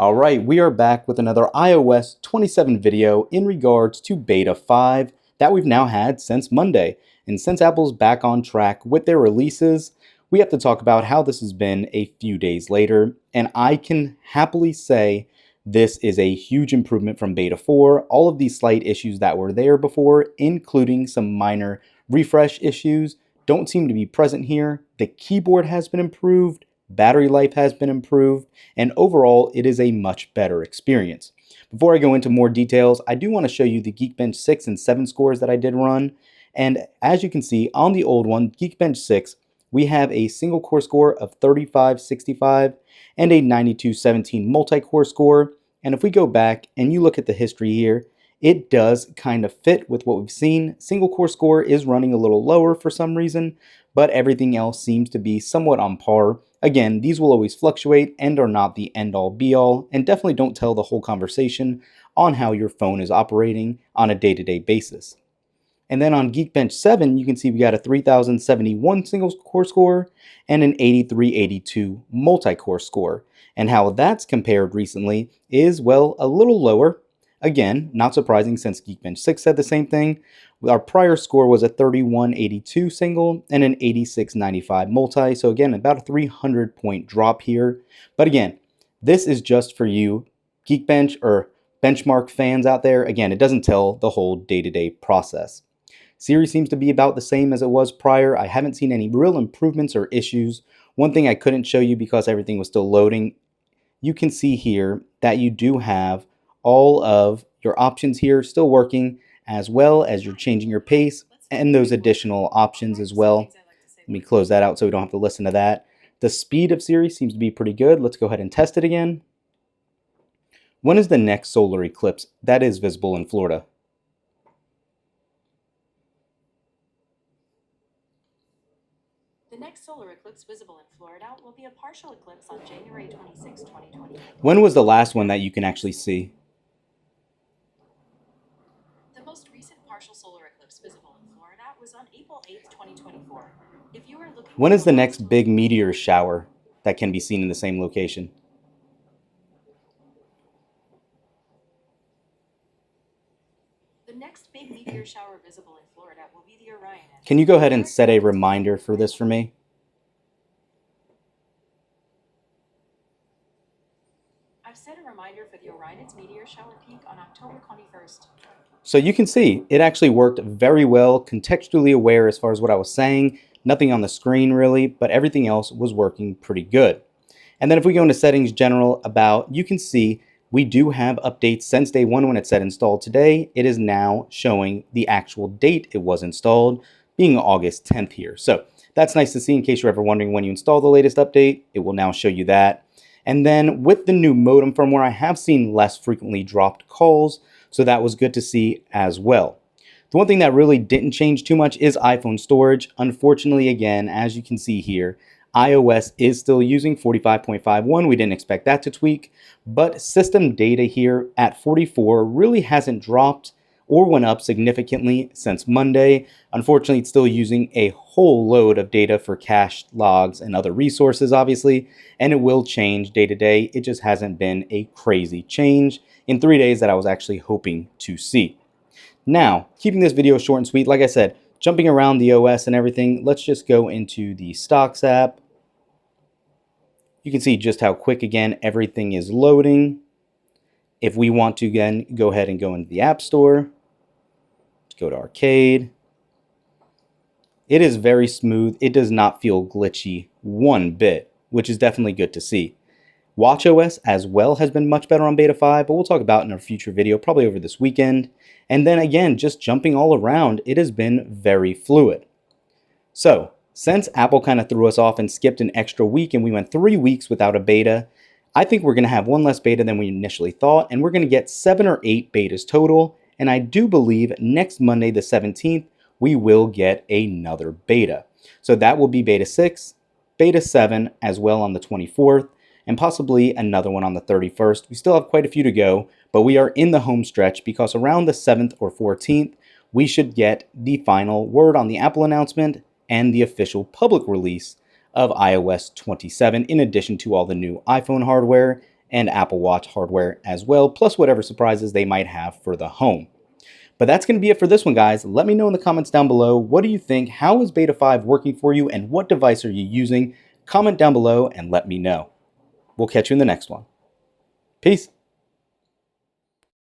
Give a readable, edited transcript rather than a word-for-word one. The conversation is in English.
Alright, we are back with another iOS 27 video in regards to Beta 5 that we've now had since Monday. And since Apple's back on track with their releases, we have to talk about how this has been a few days later. And I can happily say this is a huge improvement from Beta 4. All of these slight issues that were there before, including some minor refresh issues, don't seem to be present here. The keyboard has been improved. Battery life has been improved, and overall, it is a much better experience. Before I go into more details, I do want to show you the Geekbench 6 and 7 scores that I did run. And as you can see, on the old one, Geekbench 6, we have a single core score of 3565 and a 9217 multi-core score. And if we go back and you look at the history here, it does kind of fit with what we've seen. Single core score is running a little lower for some reason, but everything else seems to be somewhat on par. Again, these will always fluctuate and are not the end-all be-all, and definitely don't tell the whole conversation on how your phone is operating on a day-to-day basis. And then on Geekbench 7, you can see we got a 3071 single core score and an 8382 multi-core score. And how that's compared recently is, well, a little lower. Again, not surprising since Geekbench 6 said the same thing. Our prior score was a 3182 single and an 8695 multi. So again, about a 300 point drop here. But again, this is just for you Geekbench or benchmark fans out there. Again, it doesn't tell the whole day-to-day process. Siri seems to be about the same as it was prior. I haven't seen any real improvements or issues. One thing I couldn't show you because everything was still loading, you can see here that you do have all of your options here still working, as well as you're changing your pace and those additional options as well. Let me close that out so we don't have to listen to that. The speed of Siri seems to be pretty good. Let's go ahead and test it again. When is the next solar eclipse that is visible in Florida? The next solar eclipse visible in Florida will be a partial eclipse on January 26, 2020. When was the last one that you can actually see? The most recent partial solar eclipse visible in Florida was on April 8, 2024. If you are looking When is the next big meteor shower that can be seen in the same location? The next big meteor shower visible in Florida will be the Orion. Can you go ahead and set a reminder for this for me? I've set a reminder for the Orion's meteor shower peak on October 21st. So you can see it actually worked very well, contextually aware as far as what I was saying. Nothing on the screen really, but everything else was working pretty good. And then if we go into settings general about, you can see we do have updates since day one when it said installed today. It is now showing the actual date it was installed, being August 10th here. So that's nice to see in case you're ever wondering when you install the latest update. It will now show you that. And then with the new modem firmware, I have seen less frequently dropped calls, so that was good to see as well. The one thing that really didn't change too much is iPhone storage. Unfortunately, again, as you can see here, iOS is still using 45.51. We didn't expect that to tweak, but system data here at 44 really hasn't dropped or went up significantly since Monday. Unfortunately, it's still using a whole load of data for cache logs and other resources, obviously, and it will change day to day. It just hasn't been a crazy change in 3 days that I was actually hoping to see. Now, keeping this video short and sweet, like I said, jumping around the OS and everything, let's just go into the Stocks app. You can see just how quick, again, everything is loading. If we want to, again, go ahead and go into the App Store. Let's go to Arcade. It is very smooth. It does not feel glitchy one bit, which is definitely good to see. watchOS as well has been much better on Beta 5, but we'll talk about in a future video, probably over this weekend. And then again, just jumping all around, it has been very fluid. So, since Apple kind of threw us off and skipped an extra week and we went 3 weeks without a beta, I think we're going to have one less beta than we initially thought, and we're going to get 7 or 8 betas total. And I do believe next Monday, the 17th, we will get another beta. So that will be Beta 6, Beta 7 as well on the 24th, and possibly another one on the 31st. We still have quite a few to go, but we are in the home stretch because around the 7th or 14th, we should get the final word on the Apple announcement and the official public release of iOS 27, in addition to all the new iPhone hardware and Apple Watch hardware as well, plus whatever surprises they might have for the home. But that's going to be it for this one, guys. Let me know in the comments down below, what do you think? How is Beta 5 working for you, and what device are you using? Comment down below and let me know. We'll catch you in the next one. Peace.